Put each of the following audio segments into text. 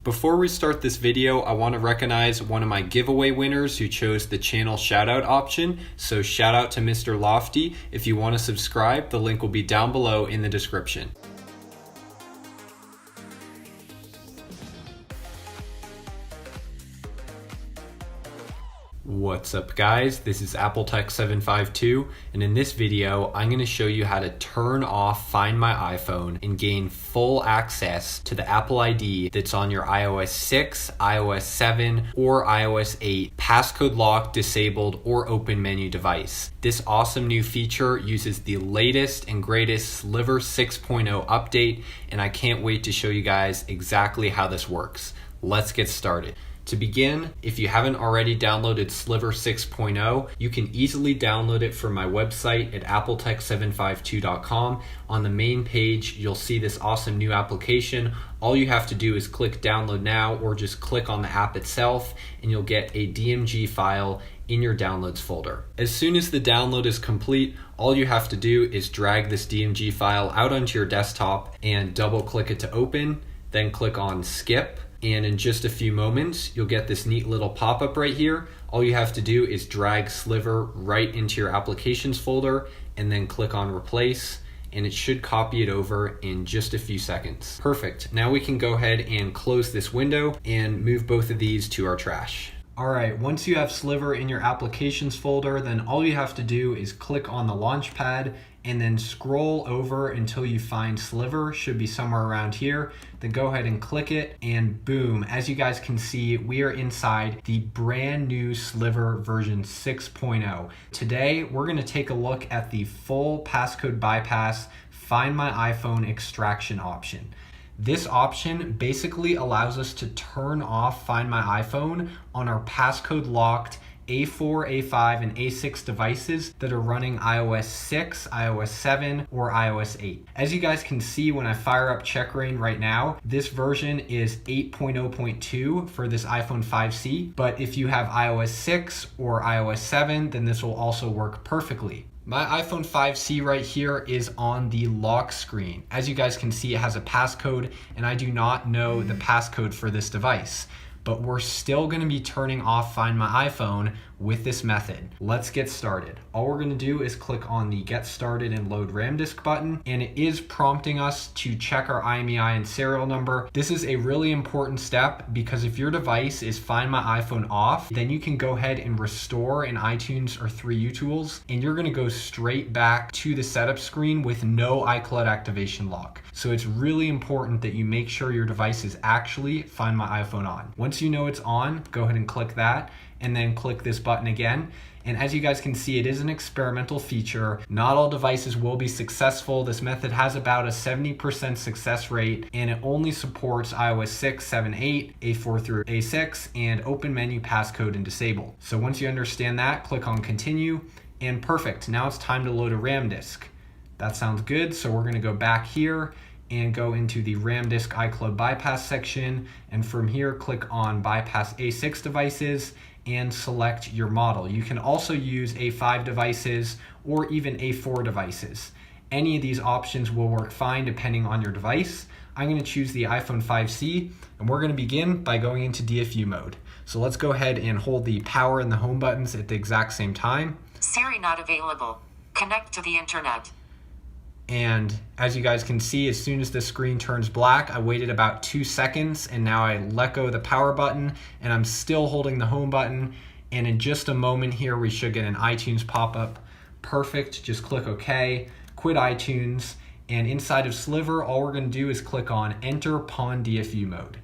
Before we start this video, I want to recognize one of my giveaway winners who chose the channel shoutout option. So shout out to Mr. Lofty. If you want to subscribe, the link will be down below in the description. What's up guys, this is AppleTech752 and in this video I'm going to show you how to turn off Find My iPhone and gain full access to the Apple ID that's on your iOS 6, iOS 7 or iOS 8 passcode lock, disabled or open menu device. This awesome new feature uses the latest and greatest SLIVER 6.0 update and I can't wait to show you guys exactly how this works. Let's get started. To begin, if you haven't already downloaded SLIVER 6.0, you can easily download it from my website at appletech752.com. On the main page, you'll see this awesome new application. All you have to do is click download now or just click on the app itself and you'll get a DMG file in your downloads folder. As soon as the download is complete, all you have to do is drag this DMG file out onto your desktop and double click it to open, then click on skip. And in just a few moments, you'll get this neat little pop-up right here. All you have to do is drag SLIVER right into your applications folder and then click on replace and it should copy it over in just a few seconds. Perfect. Now we can go ahead and close this window and move both of these to our trash. All right, once you have SLIVER in your applications folder, then all you have to do is click on the launch pad and then scroll over until you find SLIVER, should be somewhere around here. Then go ahead and click it and boom, as you guys can see, we are inside the brand new SLIVER version 6.0. Today, we're gonna take a look at the full passcode bypass Find My iPhone extraction option. This option basically allows us to turn off Find My iPhone on our passcode locked A4, A5, and A6 devices that are running iOS 6, iOS 7, or iOS 8. As you guys can see when I fire up CheckRain right now, this version is 8.0.2 for this iPhone 5C, but if you have iOS 6 or iOS 7, then this will also work perfectly. My iPhone 5C right here is on the lock screen. As you guys can see, it has a passcode and I do not know the passcode for this device, but we're still gonna be turning off Find My iPhone with this method. Let's get started. All we're gonna do is click on the Get Started and Load RAM Disk button, and it is prompting us to check our IMEI and serial number. This is a really important step because if your device is Find My iPhone off, then you can go ahead and restore in iTunes or 3U Tools, and you're gonna go straight back to the setup screen with no iCloud activation lock. So it's really important that you make sure your device is actually Find My iPhone on. Once you know it's on, go ahead and click that, and then click this button again. And as you guys can see, it is an experimental feature. Not all devices will be successful. This method has about a 70% success rate, and it only supports iOS 6, 7, 8, A4 through A6, and open menu passcode and disable. So once you understand that, click on continue, and perfect. Now it's time to load a RAM disk. That sounds good, so we're gonna go back here and go into the RAM disk iCloud bypass section, and from here click on bypass A6 devices and select your model. You can also use A5 devices or even A4 devices. Any of these options will work fine depending on your device. I'm gonna choose the iPhone 5C and we're gonna begin by going into DFU mode. So let's go ahead and hold the power and the home buttons at the exact same time. Siri not available. Connect to the internet. And as you guys can see, as soon as the screen turns black, I waited about 2 seconds and now I let go of the power button and I'm still holding the home button. And in just a moment here, we should get an iTunes pop-up. Perfect, just click OK, quit iTunes. And inside of SLIVER, all we're gonna do is click on Enter PON DFU mode.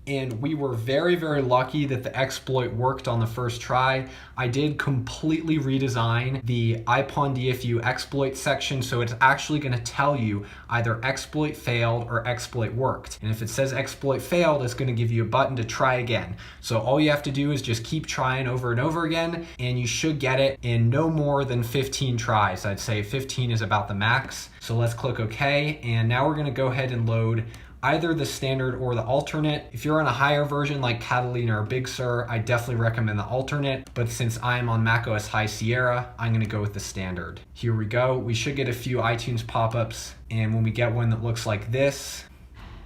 And we were very, very lucky that the exploit worked on the first try. I did completely redesign the iPon DFU exploit section, so it's actually gonna tell you either exploit failed or exploit worked. And if it says exploit failed, it's gonna give you a button to try again. So all you have to do is just keep trying over and over again, and you should get it in no more than 15 tries. I'd say 15 is about the max. So let's click OK, and now we're gonna go ahead and load either the standard or the alternate. If you're on a higher version like Catalina or Big Sur, I definitely recommend the alternate, but since I'm on macOS High Sierra, I'm gonna go with the standard. Here we go. We should get a few iTunes pop-ups, and when we get one that looks like this,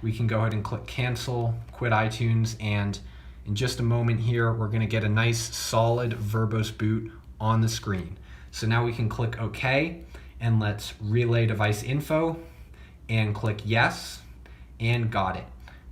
we can go ahead and click cancel, quit iTunes, and in just a moment here, we're gonna get a nice solid verbose boot on the screen. So now we can click OK, and let's relay device info, and click yes, and got it.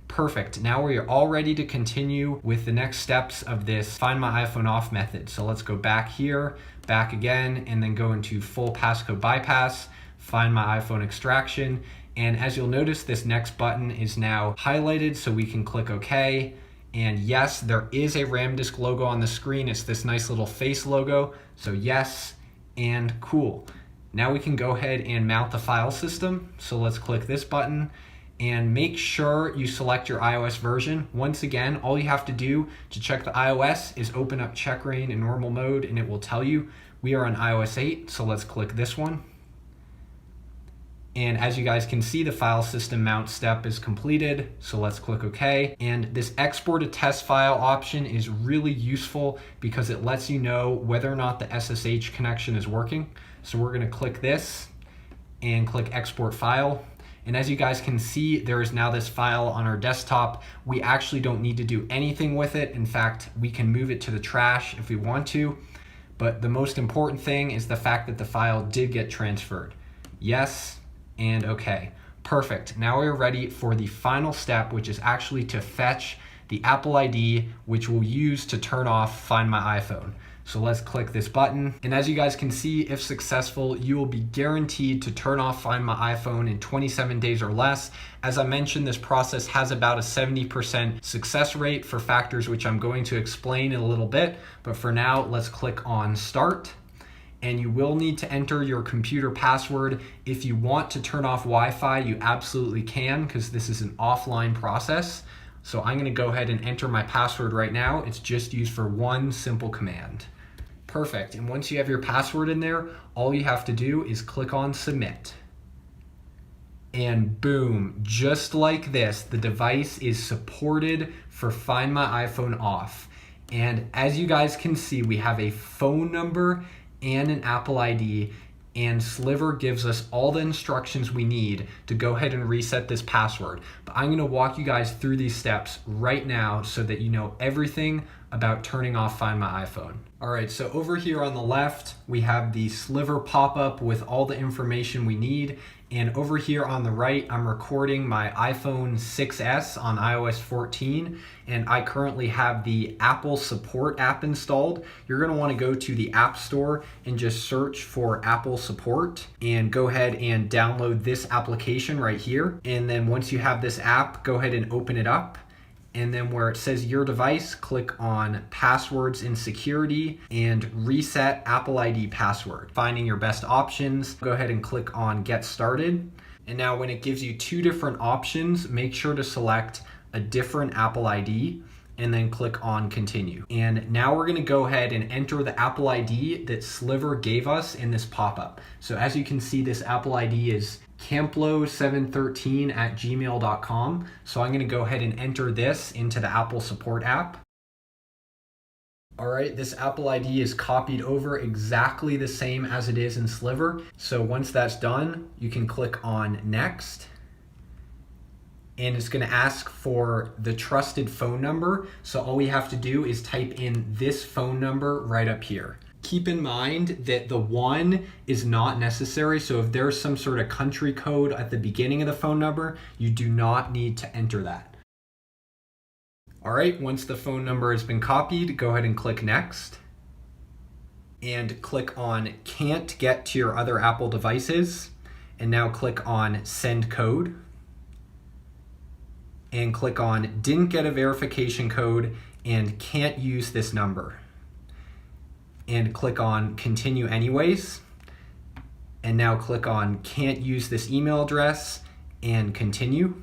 Perfect. Now we are all ready to continue with the next steps of this Find My iPhone Off method. So let's go back here, back again, and then go into full passcode bypass, Find My iPhone Extraction. And as you'll notice, this next button is now highlighted, so we can click OK. And yes, there is a RAM disk logo on the screen. It's this nice little face logo. So yes, and cool. Now we can go ahead and mount the file system. So let's click this button and make sure you select your iOS version. Once again, all you have to do to check the iOS is open up checkra in normal mode, and it will tell you we are on iOS 8. So let's click this one. And as you guys can see, the file system mount step is completed. So let's click OK. And this export a test file option is really useful because it lets you know whether or not the SSH connection is working. So we're going to click this and click export file. And as you guys can see, there is now this file on our desktop. We actually don't need to do anything with it. In fact, we can move it to the trash if we want to. But the most important thing is the fact that the file did get transferred. Yes, and okay. Perfect. Now we're ready for the final step, which is actually to fetch the Apple ID, which we'll use to turn off Find My iPhone. So let's click this button. And as you guys can see, if successful, you will be guaranteed to turn off Find My iPhone in 27 days or less. As I mentioned, this process has about a 70% success rate for factors which I'm going to explain in a little bit. But for now, let's click on Start. And you will need to enter your computer password. If you want to turn off Wi-Fi, you absolutely can, because this is an offline process. So I'm gonna go ahead and enter my password right now. It's just used for one simple command. Perfect, and once you have your password in there, all you have to do is click on Submit. And boom, just like this, the device is supported for Find My iPhone Off. And as you guys can see, we have a phone number and an Apple ID, and Sliver gives us all the instructions we need to go ahead and reset this password. But I'm gonna walk you guys through these steps right now so that you know everything about turning off Find My iPhone. All right, so over here on the left, we have the Sliver pop-up with all the information we need. And over here on the right, I'm recording my iPhone 6S on iOS 14, and I currently have the Apple Support app installed. You're gonna wanna go to the App Store and just search for Apple Support, and go ahead and download this application right here. And then once you have this app, go ahead and open it up. And then where it says your device, click on passwords and security and reset Apple ID password. Finding your best options, go ahead and click on get started. And now when it gives you two different options, make sure to select a different Apple ID and then click on continue. And now we're gonna go ahead and enter the Apple ID that Sliver gave us in this pop-up. So as you can see, this Apple ID is camplo713@gmail.com. So I'm gonna go ahead and enter this into the Apple Support app. All right, this Apple ID is copied over exactly the same as it is in Sliver. So once that's done, you can click on next. And it's gonna ask for the trusted phone number. So all we have to do is type in this phone number right up here. Keep in mind that the 1 is not necessary. So if there's some sort of country code at the beginning of the phone number, you do not need to enter that. All right, once the phone number has been copied, go ahead and click next. And click on can't get to your other Apple devices. And now click on send code. And click on didn't get a verification code and can't use this number. And click on continue anyways. And now click on can't use this email address and continue.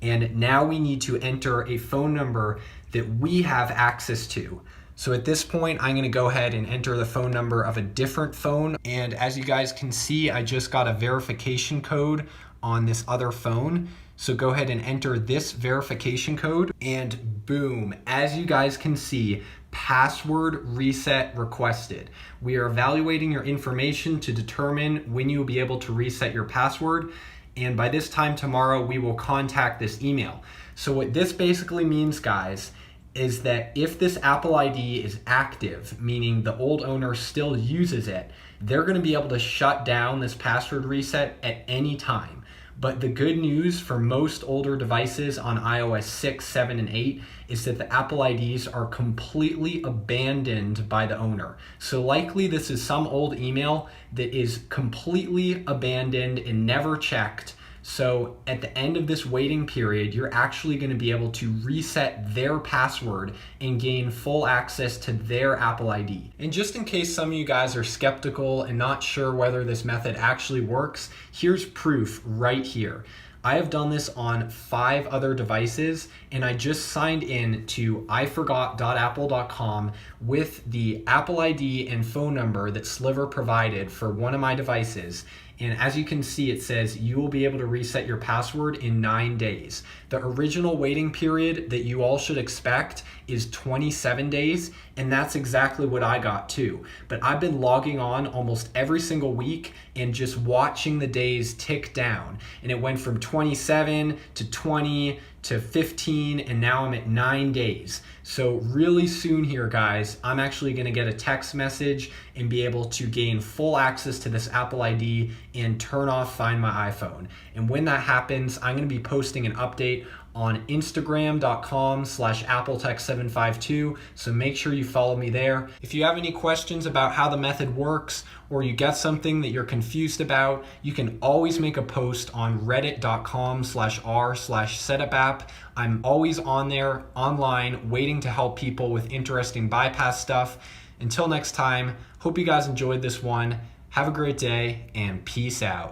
And now we need to enter a phone number that we have access to. So at this point, I'm gonna go ahead and enter the phone number of a different phone. And as you guys can see, I just got a verification code on this other phone. So go ahead and enter this verification code, and boom, as you guys can see, password reset requested. We are evaluating your information to determine when you will be able to reset your password. and by this time tomorrow, we will contact this email. So what this basically means, guys, is that if this Apple ID is active, meaning the old owner still uses it, they're going to be able to shut down this password reset at any time. But the good news for most older devices on iOS 6, 7, and 8 is that the Apple IDs are completely abandoned by the owner. So likely this is some old email that is completely abandoned and never checked. So at the end of this waiting period, you're actually going to be able to reset their password and gain full access to their Apple ID. And just in case some of you guys are skeptical and not sure whether this method actually works, here's proof right here. I have done this on 5 other devices, and I just signed in to iforgot.apple.com with the Apple ID and phone number that Sliver provided for one of my devices. And as you can see, it says you will be able to reset your password in 9 days. The original waiting period that you all should expect is 27 days, and that's exactly what I got too. But I've been logging on almost every single week and just watching the days tick down. And it went from 27 to 20 to 15, and now I'm at 9 days. So really soon here, guys, I'm actually gonna get a text message and be able to gain full access to this Apple ID and turn off Find My iPhone. And when that happens, I'm gonna be posting an update on Instagram.com/AppleTech752. So make sure you follow me there. If you have any questions about how the method works, or you get something that you're confused about, you can always make a post on reddit.com/r/setupapp. I'm always on there, online, waiting to help people with interesting bypass stuff. Until next time, hope you guys enjoyed this one. Have a great day and peace out.